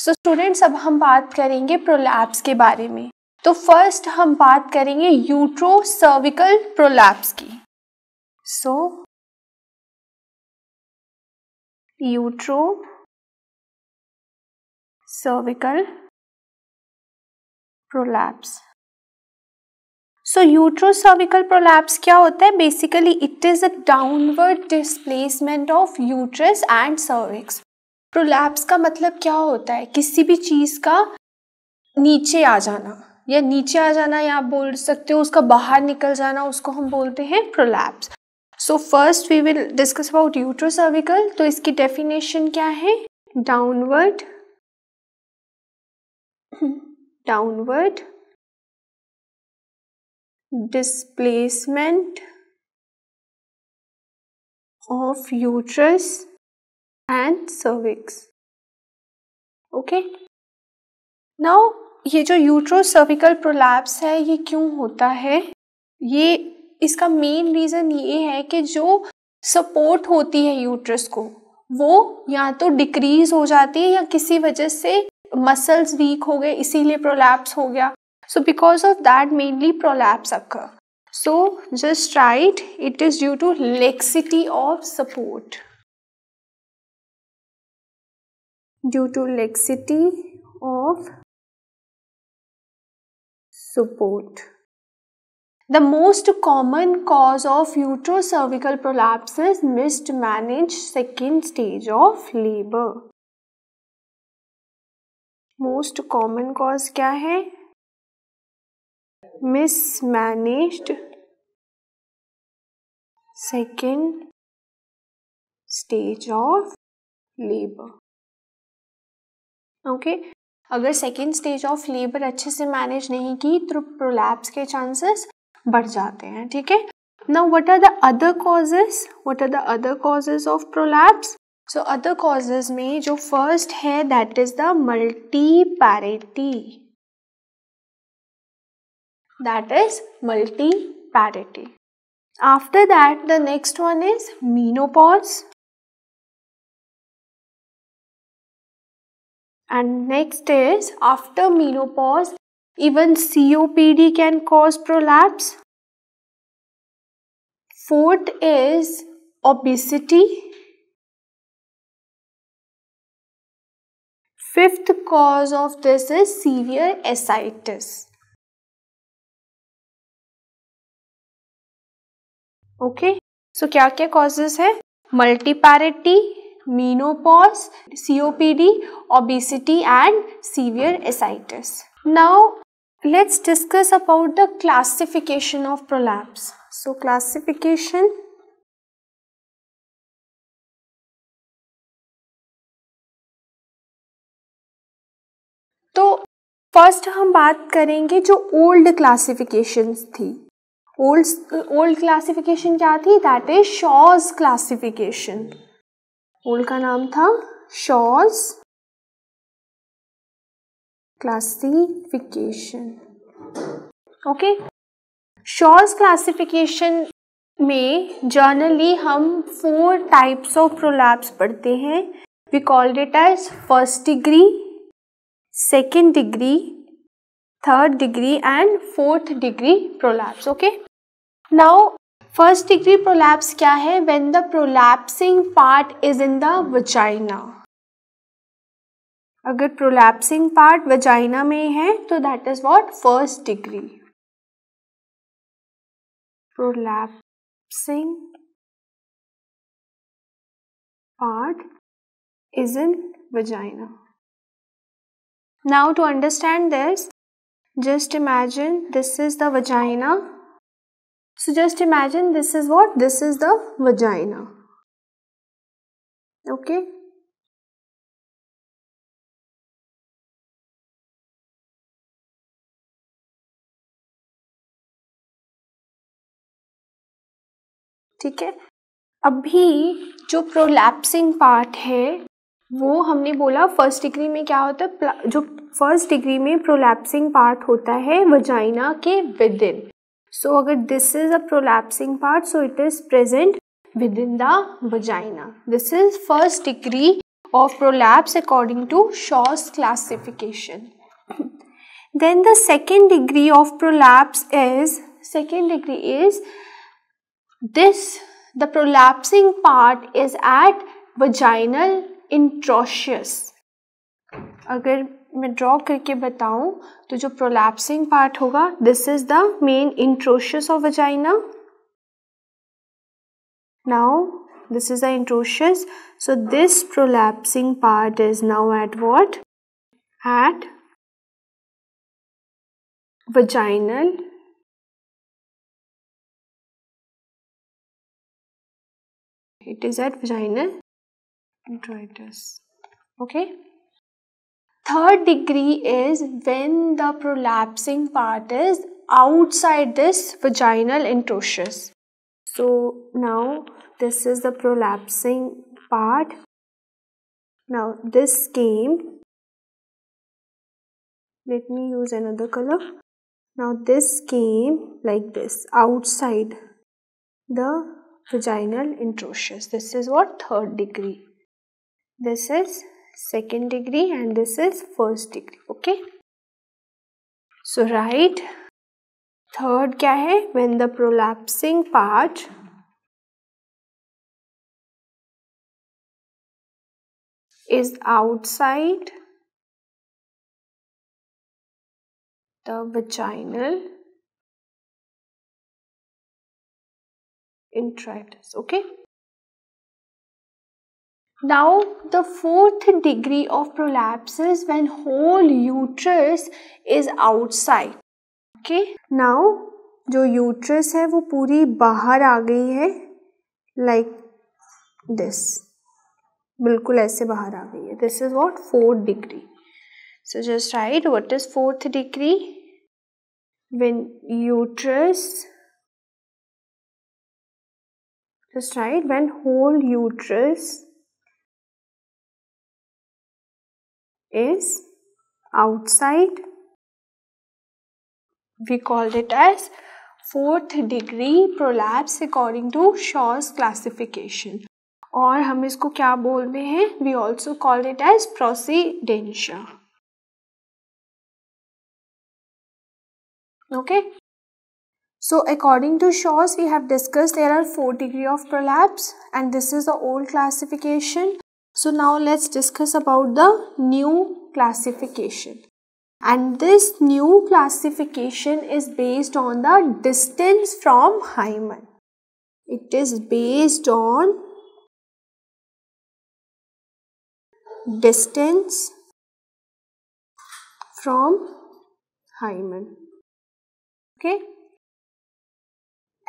So students, अब हम बात करेंगे प्रोलैप्स के बारे में। तो फर्स्ट हम बात करेंगे यूट्रोसर्विकल प्रोलैप्स की। सो यूट्रोसर्विकल प्रोलैप्स। सो यूट्रोसर्विकल प्रोलैप्स क्या होता है? Basically it is a downward displacement of uterus and cervix. Prolapse का मतलब क्या होता है? किसी भी चीज का नीचे आ जाना, या नीचे आ जाना, या आप बोल सकते हो उसका बाहर निकल जाना, उसको हम बोलते हैं prolapse. So first we will discuss about uterocervical. तो इसकी डेफिनेशन क्या है? Downward displacement of uterus and cervix. Okay. Now ये जो यूट्रोसर्विकल प्रोलैप्स है ये क्यों होता है? ये इसका मेन रीजन ये है कि जो सपोर्ट होती है यूट्रस को वो या तो डिक्रीज हो जाती है या किसी वजह से मसल्स वीक हो गए, इसीलिए प्रोलैप्स हो गया। So because of that mainly prolapse occur. So just write it is due to laxity of support. Due to laxity of support. The most common cause of uterocervical prolapse is mismanaged second stage of labor. Most common cause क्या है? Mismanaged second stage of labor. Okay अगर second stage of labour अच्छे से manage नहीं की तो prolapse के chances बढ़ जाते हैं। ठीक है। Now what are the other causes? What are the other causes of prolapse? So other causes में जो फर्स्ट है that is the multiparity. That is multiparity. After that, the next one is menopause. And next is after menopause, even COPD can cause prolapse. Fourth is obesity. Fifth cause of this is severe ascites. Okay so क्या क्या causes है? Multiparity, menopause, COPD, obesity and severe ascites. Now let's discuss about the classification of prolapse. So classification, तो first हम बात करेंगे जो old classifications थी। Old classification क्या थी? That is Shaw's classification. Old का नाम था Shaw's classification. Okay Shaw's classification में जर्नली हम 4 टाइप्स ऑफ प्रोलैप्स पढ़ते हैं। We called it as first degree, second degree, third degree and fourth degree prolapse. Okay now first degree prolapse क्या है? When the prolapsing part is in the vagina. अगर prolapsing part vagina में है तो that is what? First degree. Prolapsing part is in vagina. Now to understand this, just imagine this is the vagina. So just imagine this is what? This is the vagina. Okay. ठीक है। अभी जो प्रोलैप्सिंग part है वो हमने बोला first degree में क्या होता है? जो फर्स्ट डिग्री में प्रोलैप्सिंग पार्ट होता है वजाइना के विद इन। सो अगर this is a prolapsing part so it is present within the vagina. This is first degree of prolapse according to Shaw's classification. Then the second degree of prolapse is, this, the prolapsing part is at vaginal introitus. अगर मैं draw करके बताऊं तो जो प्रोलैप्सिंग part होगा, this is the main interosseous of vagina. Now this is the introitus. So this prolapsing part is now at what? At vaginal introitus. Okay. Third degree is when the prolapsing part is outside this vaginal introitus. So now this is the prolapsing part. Now this came, let me use another color. Now this came like this outside the vaginal introitus. This is what? Third degree. This is second degree and this is first degree. Okay. So write third क्या है? When the prolapsing part is outside the vaginal introitus. Okay. Now the fourth degree of prolapse is when whole uterus is outside. Okay. Now जो uterus है वो पूरी बाहर आ गई है, like this, बिल्कुल ऐसे बाहर आ गई है. This is what? Fourth degree. So just write what is fourth degree. When uterus, just write when whole uterus is outside, we called it as fourth degree prolapse according to Shaw's classification. और हम इसको क्या बोलते हैं? We also called it as procidentia. Okay. So according to Shaw's, we have discussed there are 4 degrees of prolapse and this is the old classification. So now let's discuss about the new classification. And this new classification is based on the distance from hymen. It is based on distance from hymen. Okay.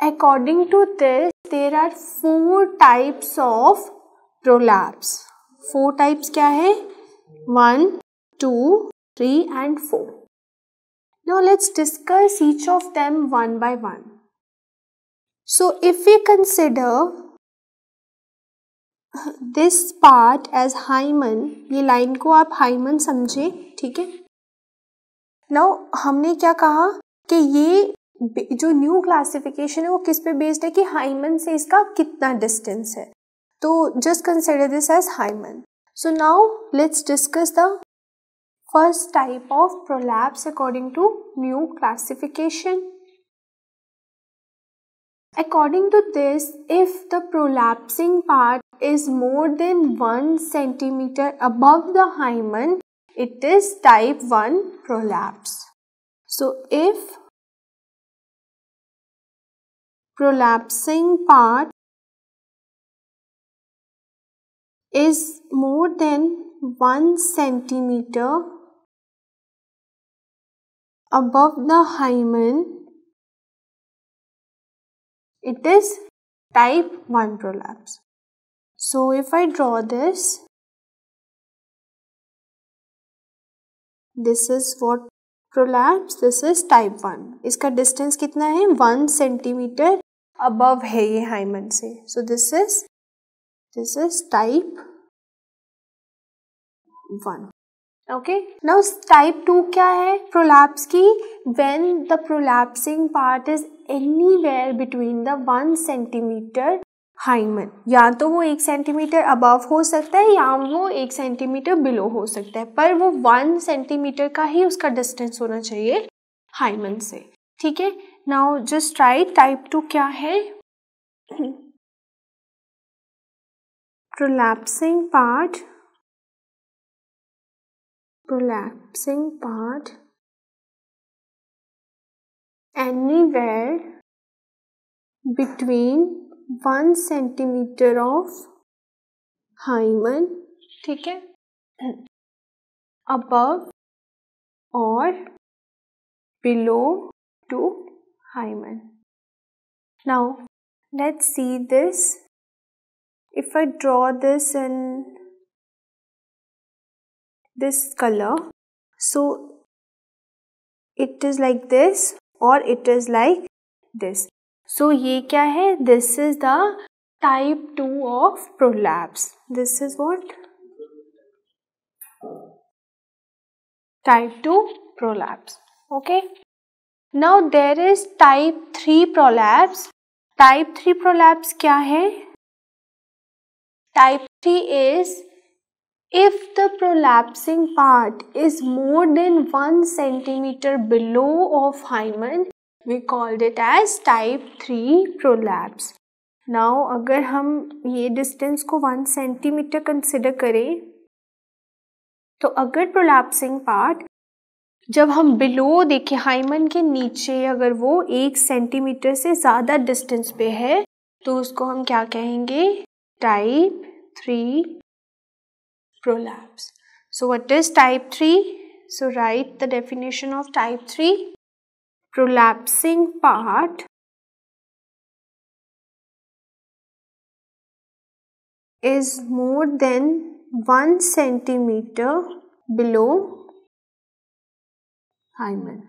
According to this, there are 4 types of prolapse. 4 types क्या है? 1, 2, 3 and 4. Now let's discuss each of them one by one. So if we consider this part as hymen, ये line को आप hymen समझे, ठीक है? Now हमने क्या कहा कि ये जो न्यू क्लासिफिकेशन है वो किस पे बेस्ड है कि हाइमन से इसका कितना डिस्टेंस है. तो just consider this as hymen. So now let's discuss the first type of prolapse according to new classification. According to this, if the prolapsing part is more than 1 centimeter above the hymen, it is type 1 prolapse. So if prolapsing part is more than 1 centimeter above the hymen, it is type 1 prolapse. So if I draw this, this is what prolapse, this is type 1. इसका distance कितना है? 1 centimetre above है ये hymen से. So this is type 1. Okay. Now type 2 क्या है prolapse की? When the prolapsing part is anywhere between the 1 centimeter hymen, या तो वो 1 सेंटीमीटर अबव हो सकता है या वो 1 सेंटीमीटर बिलो हो सकता है, पर वो 1 सेंटीमीटर का ही उसका डिस्टेंस होना चाहिए हाइमन से, ठीक है। नाउ जस्ट राइट टाइप 2 क्या है, prolapsing part anywhere between 1 centimeter of hymen, ठीक है, above or below to hymen. Now let's see this. If I draw this in this color, so it is like this or it is like this. So ये क्या है, this is the type 2 of prolapse. This is what? Type 2 prolapse. Okay. Now there is type 3 prolapse. Type 3 prolapse क्या है? Type 3 is if the prolapsing part is more than 1 centimeter below of hymen, we called it as type 3 prolapse. Now अगर हम ये distance को 1 centimetre consider करें, तो अगर prolapsing part जब हम बिलो देखें, हाइमन के नीचे अगर वो 1 सेंटीमीटर से ज़्यादा डिस्टेंस पे है, तो उसको हम क्या कहेंगे, type 3 prolapse. So what is type 3? So write the definition of type 3. Prolapsing part is more than 1 centimeter below hymen.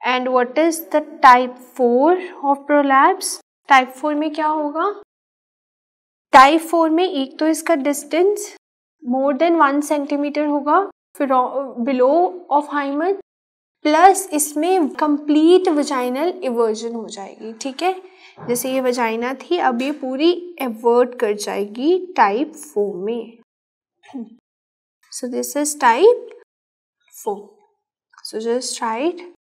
And what is the type 4 of prolapse? Type 4 में क्या होगा? Type 4 में एक तो इसका डिस्टेंस मोर देन 1 सेंटीमीटर होगा, फिर below of hymen, plus इसमें कंप्लीट वजाइनल इवर्जन हो जाएगी, ठीक है। जैसे ये वजाइना थी, अब ये पूरी एवर्ट कर जाएगी टाइप 4 में। So this is type 4. So just right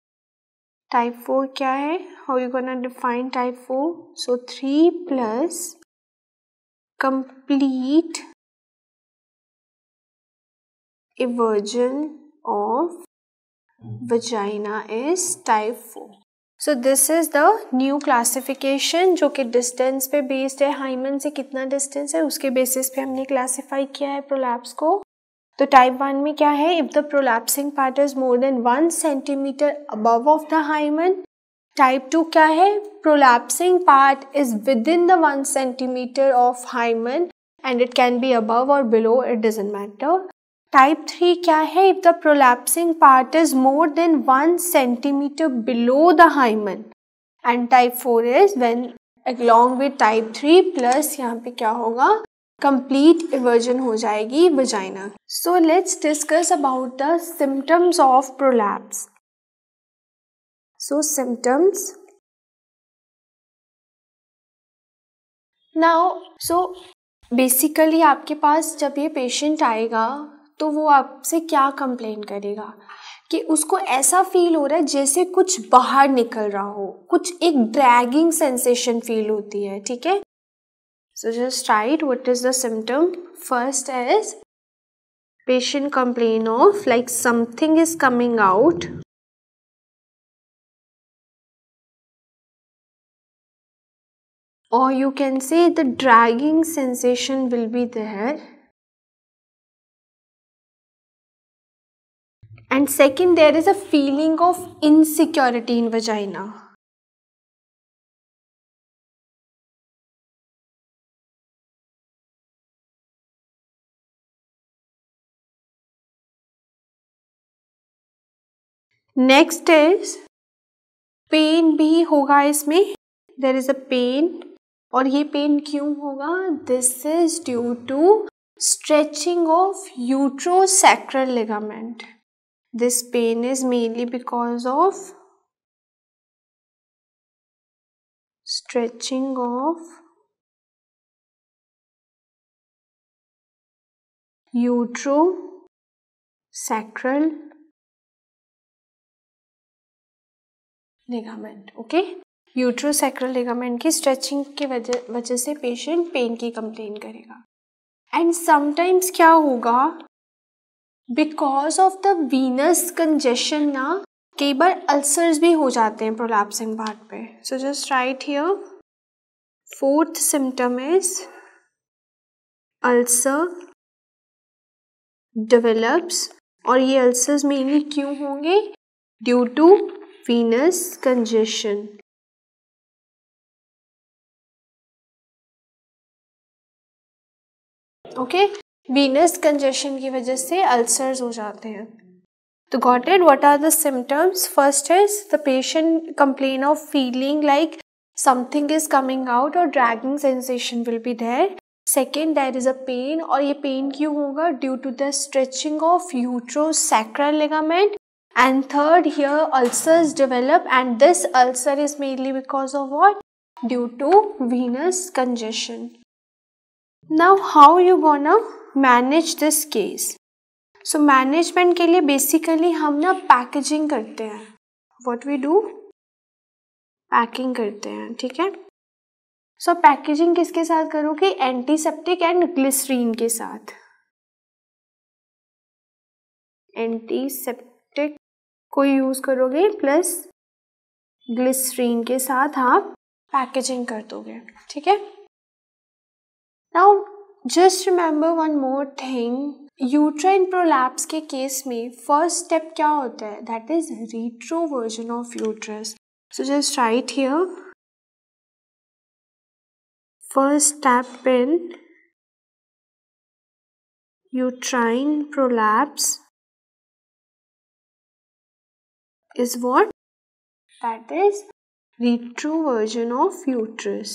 type 4 क्या है, how you gonna define type 4. So 3 plus complete eversion of vagina is type 4. So this is the new classification जो कि डिस्टेंस पे बेस्ड है, hymen से कितना distance है उसके बेसिस पे हमने क्लासीफाई किया है प्रोलैप्स को। तो टाइप 1 में क्या है, if the prolapsing part is more than 1 centimetre above of the hymen. Type 2 क्या है, prolapsing part is within the 1 centimeter of hymen and it can be above or below, it doesn't matter. Type 3 क्या है, if the prolapsing part is more than 1 centimeter below the hymen. And type 4 is when along with type 3 plus यहाँ पे क्या होगा, complete eversion हो जाएगी vagina. So let's discuss about the symptoms of prolapse. So symptoms. Now, so basically आपके पास जब ये patient आएगा तो वो आपसे क्या कंप्लेन करेगा कि उसको ऐसा फील हो रहा है जैसे कुछ बाहर निकल रहा हो, कुछ एक ड्रैगिंग सेंसेशन फील होती है, ठीक है। So just right what is the symptom. First is patient complain of like something is coming out, or you can say the dragging sensation will be there. And second, there is a feeling of insecurity in vagina. Next is pain भी होगा इसमें, there is a pain. और ये pain क्यों होगा, this is due to stretching of uterosacral ligament. This pain is mainly because of stretching of uterosacral ligament. Okay, uterosacral ligament की stretching की वजह से पेशेंट पेन की कंप्लेन करेगा। एंड समटाइम्स क्या होगा, because of the venous congestion ना कई बार अल्सर्स भी हो जाते हैं प्रोलैप्सिंग पार्ट पे। So just right here, fourth symptom is ulcer develops, और ये अल्सर्स मेनली क्यों होंगे, due to venous congestion. Okay, venous congestion की वजह से अल्सर्स हो जाते हैं। तो got it, what are the symptoms? First is the patient complain of feeling like something is coming out और dragging sensation will be there. Second, there is a pain, और ये पेन क्यों होगा, due to the stretching of uterosacral ligament. And third, here ulcers develop, and this ulcer is mainly because of what? Due to venous congestion. Now, how you gonna manage this case? So, management के लिए basically हम ना packaging करते हैं. What we do? Packing करते हैं, ठीक है? So, पैकेजिंग किसके साथ करोगे? एंटीसेप्टिक एंड ग्लिसरीन के साथ. एंटीसेप्टिक को यूज करोगे प्लस ग्लिसरीन के साथ आप पैकेजिंग कर दोगे, ठीक है? Now just remember one more thing, uterine prolapse के केस में फर्स्ट स्टेप क्या होता है, that is retroversion of uterus. So just right here, first step in uterine prolapse is what? That is retroversion of uterus.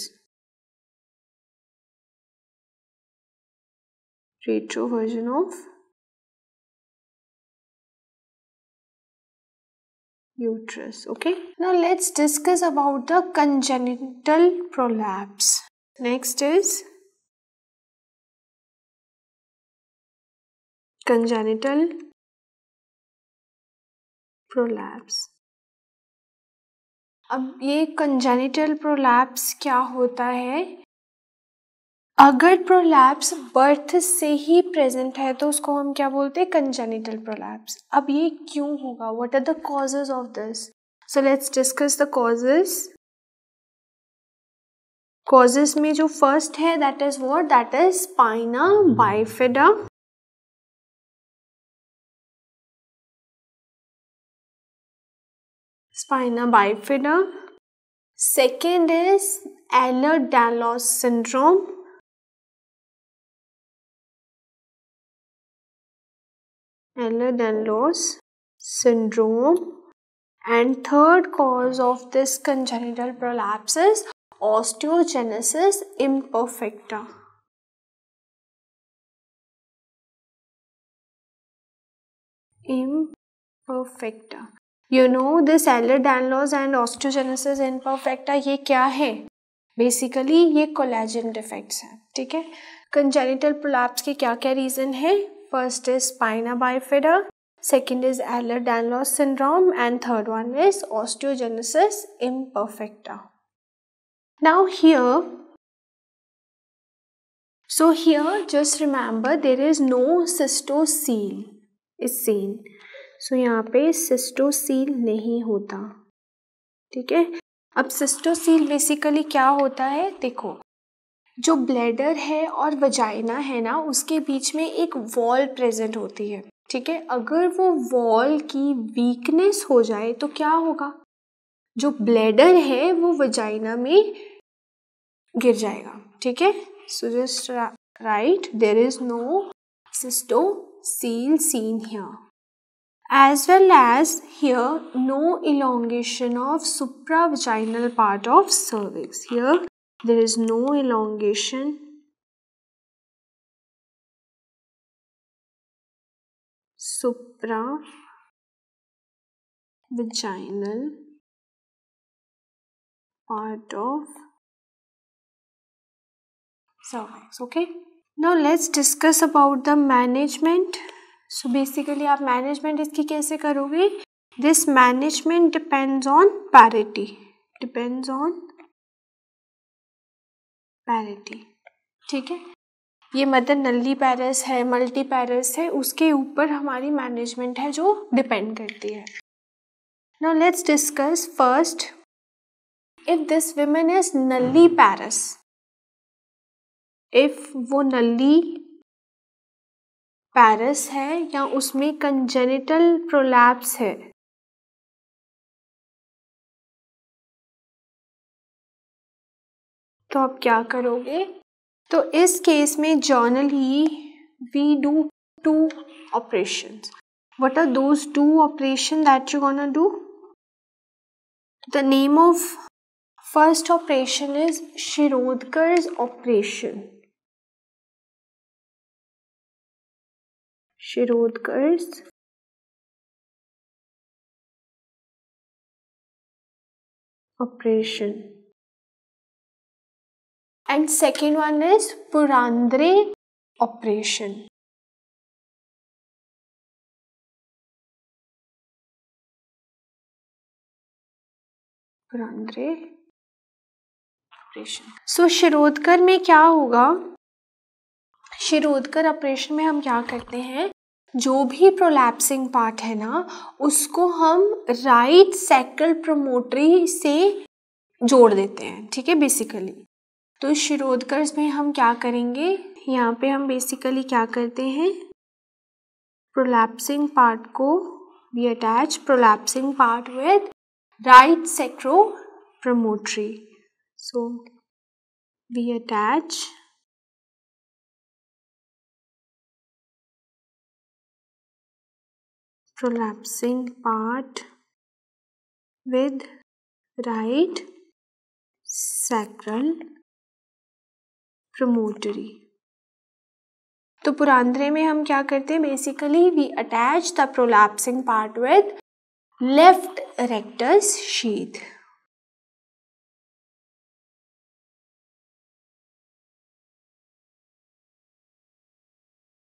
Retroversion of uterus. Okay. Now let's discuss about the congenital prolapse. Next is congenital prolapse. अब ये congenital prolapse क्या होता है? अगर prolapse birth से ही present है तो उसको हम क्या बोलते हैं, कंजेनिटल प्रोलैप्स. अब ये क्यों होगा, what are the causes of this? So let's discuss the causes. Causes में जो फर्स्ट है that is what, that is spina bifida. Spina bifida. Second is Ehlers Danlos syndrome. Ehlers-Danlos syndrome. And third cause of this congenital prolapse is osteogenesis imperfecta. Imperfecta. You know this Ehlers-Danlos and osteogenesis imperfecta ये क्या है? Basically ये collagen defects हैं, ठीक है? Congenital prolapse के क्या क्या रीजन है? First is spina bifida, second is Ehlers-Danlos syndrome, and third one is osteogenesis imperfecta. Now here just remember there is no cystocele is seen. So यहाँ पे cystocele नहीं होता, ठीक है? अब cystocele बेसिकली क्या होता है, देखो जो ब्लैडर है और वजाइना है ना, उसके बीच में एक वॉल प्रेजेंट होती है, ठीक है? अगर वो वॉल की वीकनेस हो जाए तो क्या होगा, जो ब्लैडर है वो वजाइना में गिर जाएगा, ठीक है? So just write, there is no cystocele seen here. As well as here no elongation of supravaginal part of cervix. Here there is no elongation supravaginal part of cervix. Okay. Now let's discuss about the management. So basically आप management इसकी कैसे करोगे? This management depends on parity. Depends on parity. ठीक है, ये mother नल्ली पैरस है, multi पैरस है, उसके ऊपर हमारी मैनेजमेंट है जो डिपेंड करती है. Now let's discuss first, if this women is nulliparous, if वो नल्ली पैरस है या उसमें कंजेनिटल प्रोलैप्स है, तो आप क्या करोगे? तो इस केस में generally we do two operations. What are those two operations that you're gonna do? The name of first operation is Shirodkar's operation. Shirodkar's operation. And second one is Purandre operation. Purandare operation. So Shirodkar में क्या होगा? Shirodkar operation में हम क्या करते हैं, जो भी प्रोलैप्सिंग पार्ट है ना, उसको हम राइट सैक्रल प्रोमोटरी से जोड़ देते हैं. ठीक है, बेसिकली. तो शिरोडकर में हम क्या करेंगे, यहाँ पे हम बेसिकली क्या करते हैं, प्रोलैप्सिंग पार्ट को we attach prolapsing part with right sacropromontory. So we attach prolapsing part with right sacral promontory. तो पुरांद्रे में हम क्या करते हैं, basically we attach the prolapsing part with left rectus sheath.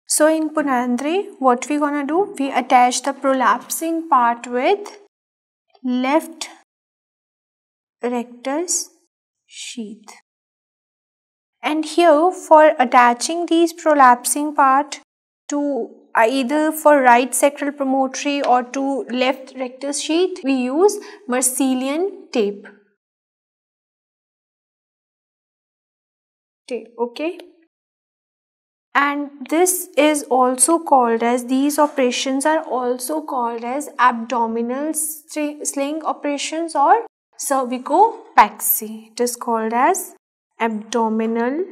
So in Purandre, what we gonna do? We attach the prolapsing part with left rectus sheath. And here, for attaching these prolapsing part to either for right sacral promontory or to left rectus sheath, we use Marsilian tape. Okay. And this is also called as, these operations are also called as abdominal sling operations or cervicopaxy. It is called as abdominal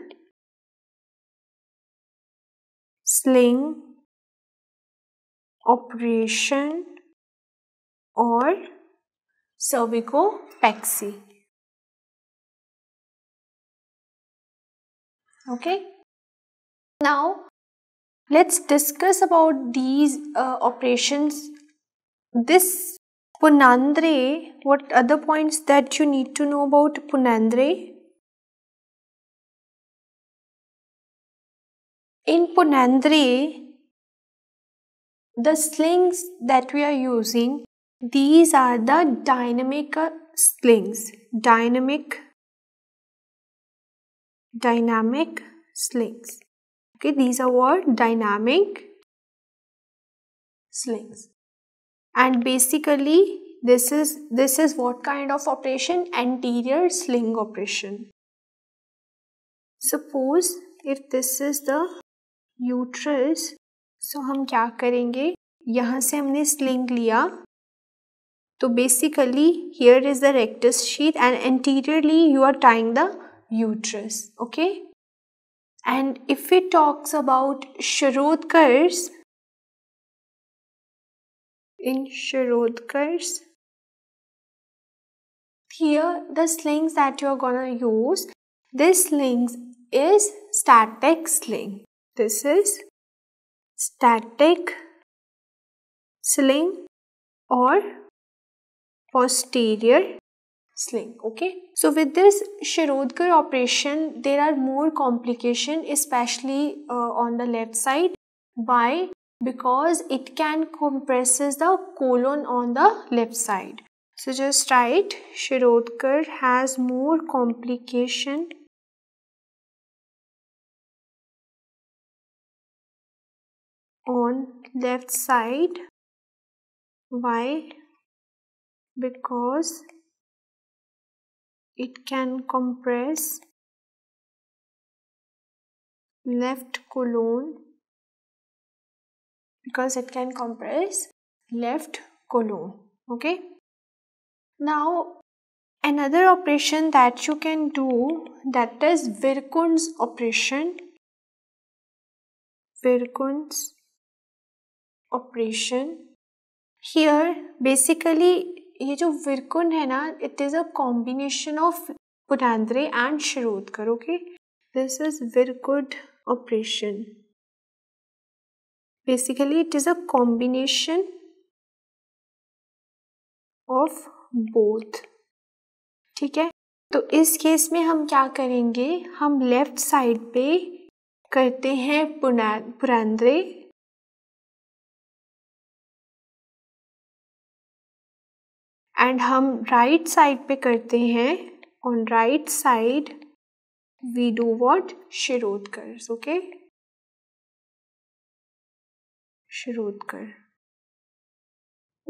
sling operation or cervicopaxy. Okay. Now let's discuss about these operations. This Purandre, what other points that you need to know about Purandre? In Purandre, the slings that we are using, these are the dynamic slings. Dynamic slings. Okay, these are what? Dynamic slings. And basically this is what kind of operation? Anterior sling operation. Suppose if this is the uterus, so हम क्या करेंगे, यहाँ से हमने sling लिया, तो basically here is the rectus sheath and anteriorly you are tying the uterus. Okay. And if it talks about Shirodkar's, in Shirodkar's, here the slings that you are gonna use, this slings is static sling. This is static sling or posterior sling. Okay, so with this Shirodkar operation, there are more complications, especially on the left side. Why? Because it can compresses the colon on the left side. So just write Shirodkar has more complication on left side. Why? Because it can compress left colon. Because it can compress left colon. Okay. Now another operation that you can do, that is Virkund's operation. Virkund's operation. Here basically ये जो Virkund है ना, it is a combination of Punandre and Shirodkar. Okay, this is Virkund operation. Basically it is a combination of both. ठीक है, तो इस case में हम क्या करेंगे, हम लेफ्ट साइड पे करते हैं पुरांद्रे एंड हम राइट साइड पे करते हैं, on right side we do what, Shirodkar. Okay, Shirodkar.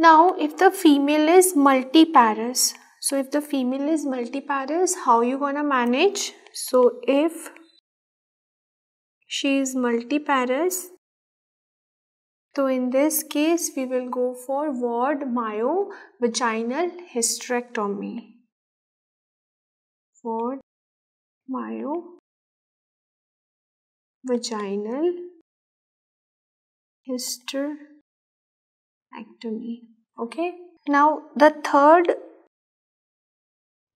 Now if the female is multiparous, so if the female is multiparous, how you gonna manage? So if she is multiparous, so in this case we will go for ward myovaginal hysterectomy. Ward myovaginal hysterectomy. Okay, now the third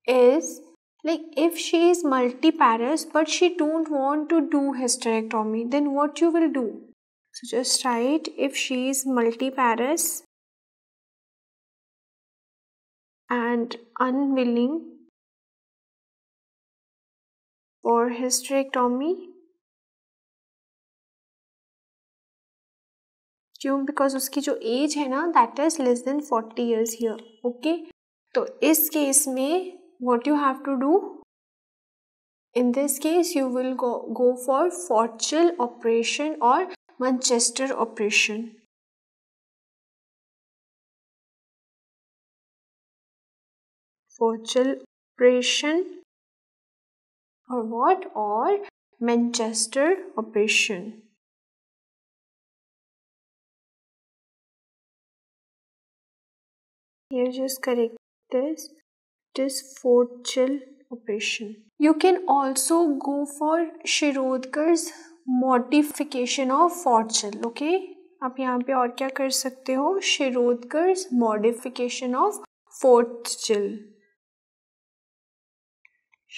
is like if she is multiparous but she don't want to do hysterectomy, then what you will do? So just write if she is multiparous and unwilling for hysterectomy. क्यों? Because उसकी जो as है ना that is less than 40 years here. Okay, तो इस case में what you have to do? In this case you will go for Forchel operation or Manchester operation. Forchel operation or what? Or Manchester operation. Here just correct this. It is Forchel operation. You can also go for Shirodkar's modification of Forchel. Okay, आप यहाँ पे और क्या कर सकते हो? Shirodkar's modification of Forchel.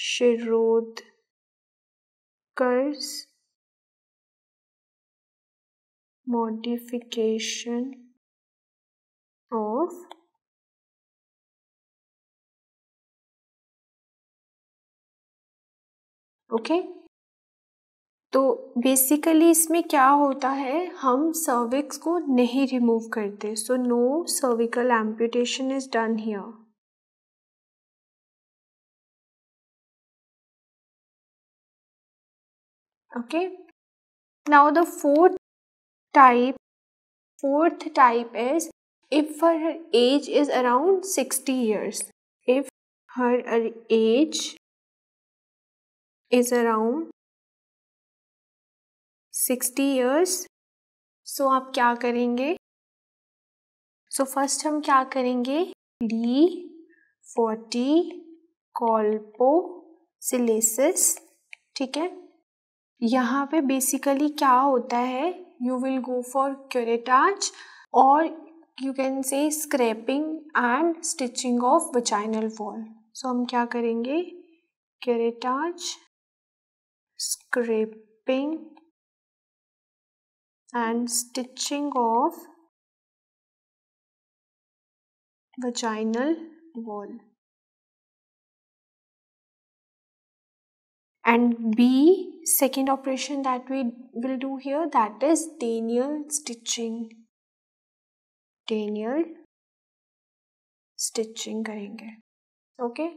Shirodkar's modification of okay. तो basically इसमें क्या होता है, हम सर्विक्स को नहीं रिमूव करते. So no cervical amputation is done here. Okay, now the fourth type is if her age is around 60 years. If her age is around 60 years, so आप क्या करेंगे? So first हम क्या करेंगे? D40 colposylasis. ठीक है, यहाँ पे बेसिकली क्या होता है, you will go for curettage or you can say scraping and stitching of vaginal wall. So हम क्या करेंगे? Curettage, scraping and stitching of vaginal wall. And B, second operation that we will do here, that is Daniell stitching. Daniell stitching करेंगे. Okay.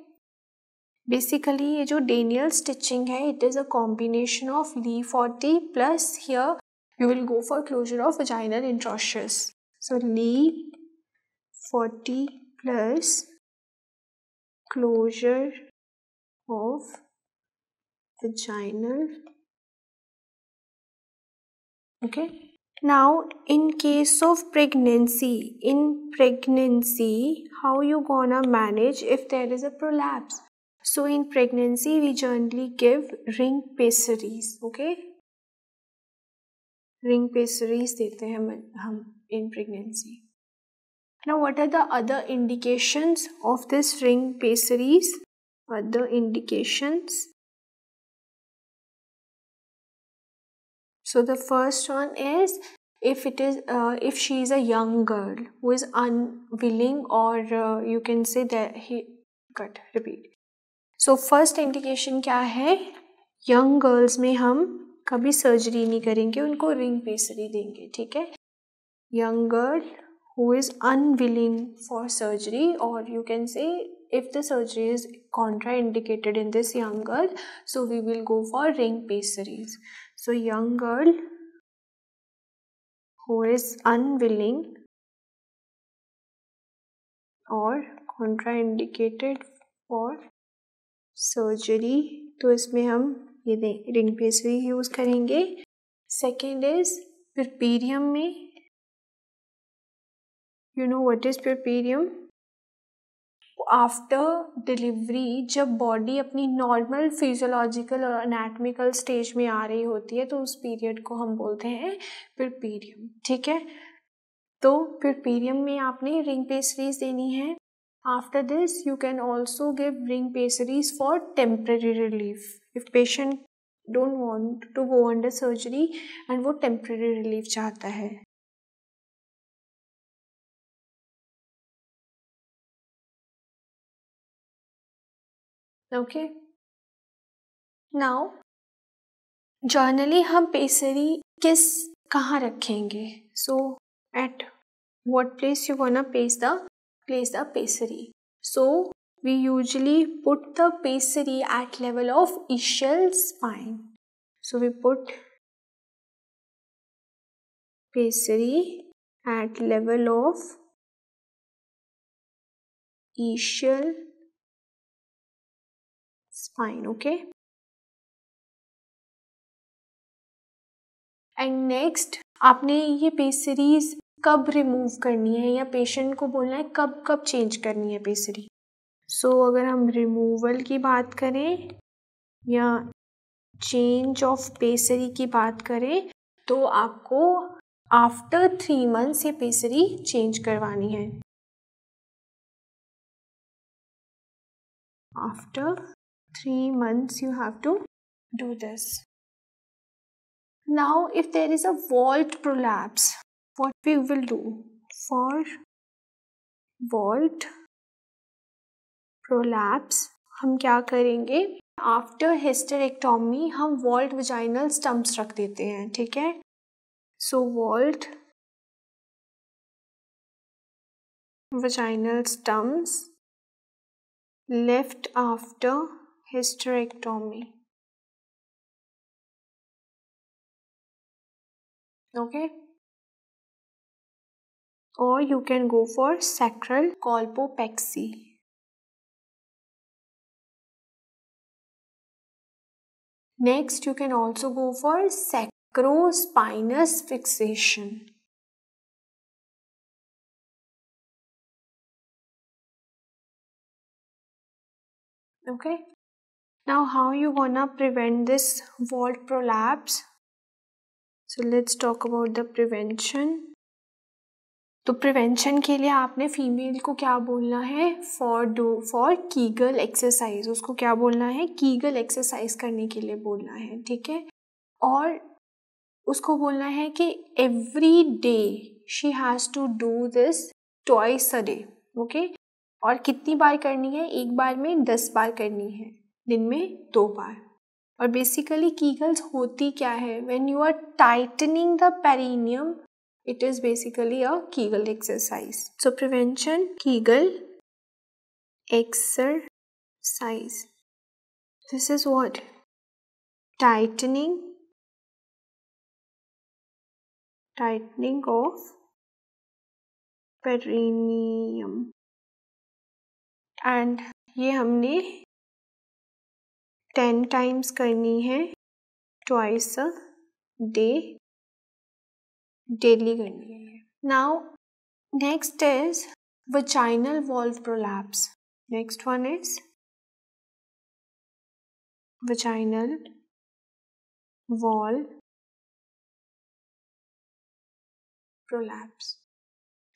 Basically ये जो Daniell stitching है, it is a combination of Lee 40 plus here you will go for closure of vaginal interosseous. So Lee 40 plus closure of vaginal. Okay. Now in case of pregnancy, how you gonna manage if there is a prolapse? So in pregnancy we generally give ring pessaries. Okay, ring pessaries देते हैं हम in pregnancy. Now what are the other indications of this ring pessaries? Other indications. So the first one is if she is a young girl who is unwilling, or you can say that repeat. So first indication क्या है? Young girls में हम कभी surgery नहीं करेंगे, उनको ring pessary देंगे. ठीक है. Young girl who is unwilling for surgery, or you can say if the surgery is contraindicated in this young girl, so we will go for ring pessaries. So young girl who is unwilling or contraindicated for surgery, तो इसमें हम ये ring pessary use करेंगे. Second is puerperium में, you know what is puerperium? After delivery जब body अपनी normal physiological और anatomical stage में आ रही होती है, तो उस पीरियड को हम बोलते हैं पुर्पेरियम. ठीक है. तो पुर्पेरियम में आपने रिंग पेसरीज देनी है. After this, you can also give ring pessaries for temporary relief. If patient don't want to go under surgery and वो temporary relief चाहता है. Okay. Now, generally हम पेसरी कहाँ रखेंगे? So at what place you wanna place the pessary? So we usually put the pessary at level of ischial spine. So we put pessary at level of ischial spine. Okay. And next आपने ये पेसरीज कब remove करनी है, या patient को बोलना है कब चेंज करनी है पेसरी. सो अगर हम रिमूवल की बात करें या चेंज ऑफ पेसरी की बात करें, तो आपको आफ्टर 3 months ये पेसरी चेंज करवानी है. After 3 months you have to do this. Now if there is a vault prolapse, what we will do? For vault prolapse हम क्या करेंगे? आफ्टर हिस्टेरेक्टोमी हम वॉल्ट वजाइनल स्टम्प्स रख देते हैं. ठीक है. So vault vaginal stumps left after hysterectomy. Okay. Or you can go for sacral colpopexy. Next, you can also go for sacrospinous fixation. Okay. Now, how you gonna prevent this vault prolapse? So let's talk about the prevention. तो prevention के लिए आपने female को क्या बोलना है? For Kegel exercise. उसको क्या बोलना है? कीगल एक्सरसाइज करने के लिए बोलना है. ठीक है. और उसको बोलना है कि every day she has to do this twice a day. Okay. और कितनी बार करनी है? एक बार में 10 बार करनी है, दिन में 2 बार. और बेसिकली कीगल्स होती क्या है? When you are tightening the perineum, it is basically a Kegel exercise. So prevention Kegel exercise. This is what? Tightening of perineum. And ये हमने 10 times करनी है, twice a day, daily करनी है. Now next is vaginal valve prolapse. Next one is vaginal valve prolapse.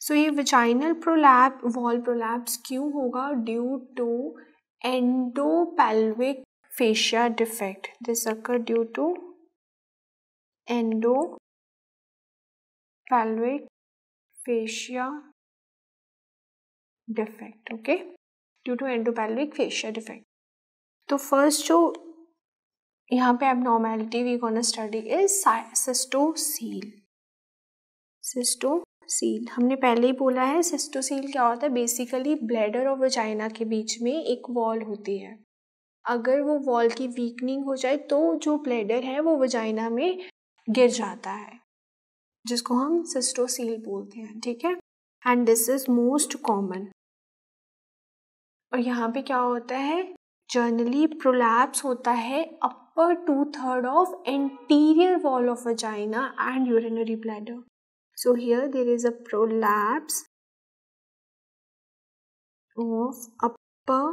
So ये vaginal wall prolapse क्यों होगा? Due to endopelvic fascia defect. This occur due to endopelvic fascia defect. Okay, due to endopelvic fascia defect. तो first जो यहाँ पे abnormality we gonna study is cystocele. Cystocele हमने पहले ही बोला है. सिस्टोसील क्या होता है? बेसिकली ब्लैडर और वजाइना के बीच में एक वॉल होती है. अगर वो वॉल की वीकनिंग हो जाए तो जो ब्लैडर है वो वजाइना में गिर जाता है, जिसको हम सिस्टोसील बोलते हैं. ठीक है, and this is most common. और यहाँ पे क्या होता है? जनरली प्रोलैप्स होता है अपर 2/3 of anterior wall of vagina and urinary bladder. So here there is a prolapse of upper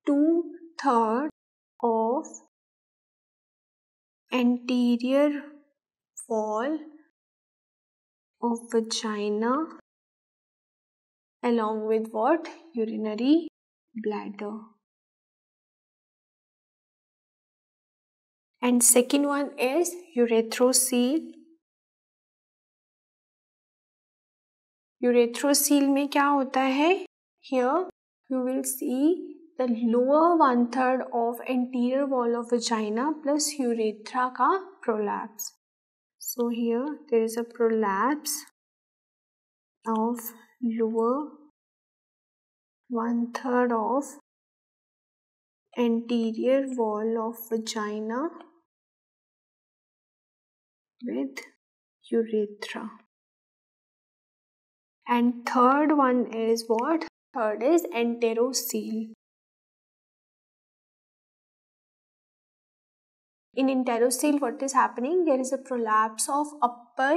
2/3 of anterior wall of vagina along with what? Urinary bladder. And second one is urethrocoele. यूरेथ्रोसील में क्या होता है? Here you will see the lower 1/3 of anterior wall of vagina plus urethra का prolapse. So here there is a prolapse of lower 1/3 of anterior wall of vagina with urethra. And third one is what? Third is enterocele. In enterocele, what is happening? There is a prolapse of upper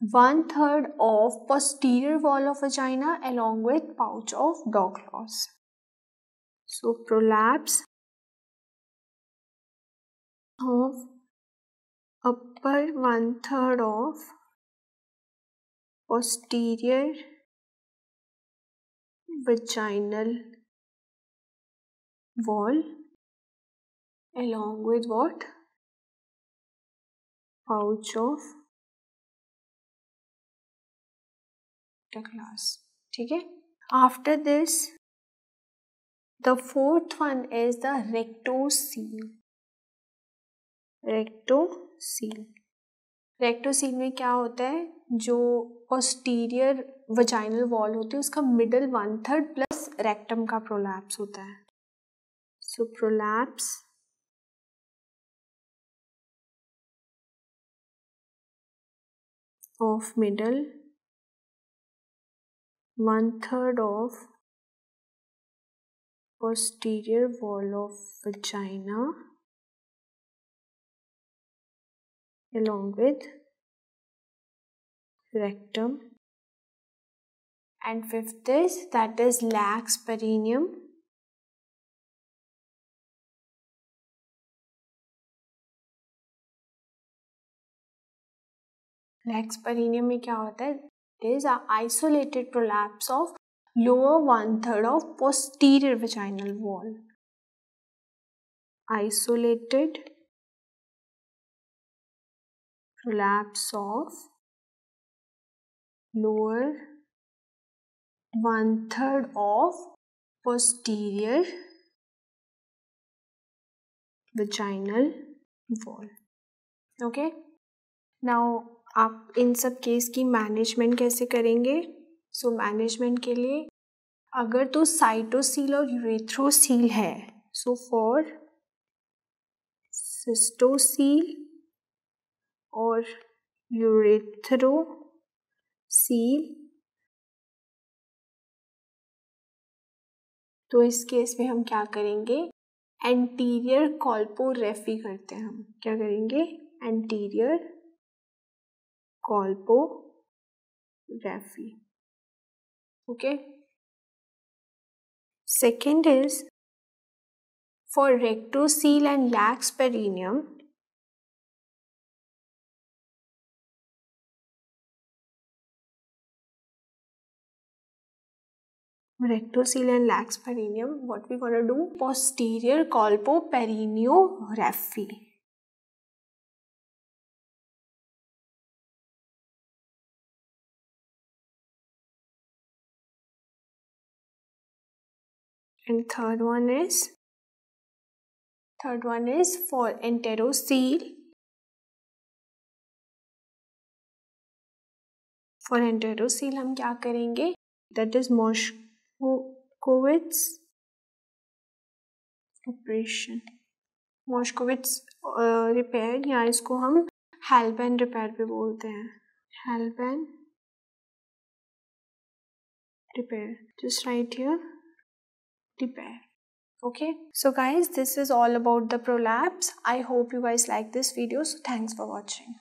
1/3 of posterior wall of vagina along with pouch of Douglas. So prolapse of upper 1/3 of posterior vaginal wall along with what? Pouch of Douglas. ठीक है. After this, the fourth one is the rectocele. रेक्टोसील में क्या होता है? जो posterior vaginal wall होती है उसका मिडल 1/3 प्लस रेक्टम का प्रोलैप्स होता है. So prolapse of middle 1/3 of posterior wall of vagina along with rectum. And fifth is that is lax perineum. Lax perineum में क्या होता है? It is an isolated prolapse of lower 1/3 of posterior vaginal wall. Isolated prolapse of lower 1/3 of posterior vaginal wall. Okay, now आप इन सब case की management कैसे करेंगे? So management के लिए अगर तो साइटोसील और यूरेथ्रोसील है, सो फॉर सिस्टोसील और यूरेथ्रोसील, तो इस केस में हम क्या करेंगे? एंटीरियर कॉल्पोरेफी करते हैं हम। क्या करेंगे? Anterior colporrhaphy. Okay, second is for rectocele and lax perineum, rectocele and lax perineum, what we gonna do? Posterior colpoperineorrhaphy. And third one is for enterocele. For enterocele हम क्या करेंगे? That is Moshkowitz operation, Moshkowitz repair, या इसको हम Halban repair भी बोलते हैं। Halban repair, just write here repair. Okay, so guys, this is all about the prolapse. I hope you guys like this video, so thanks for watching.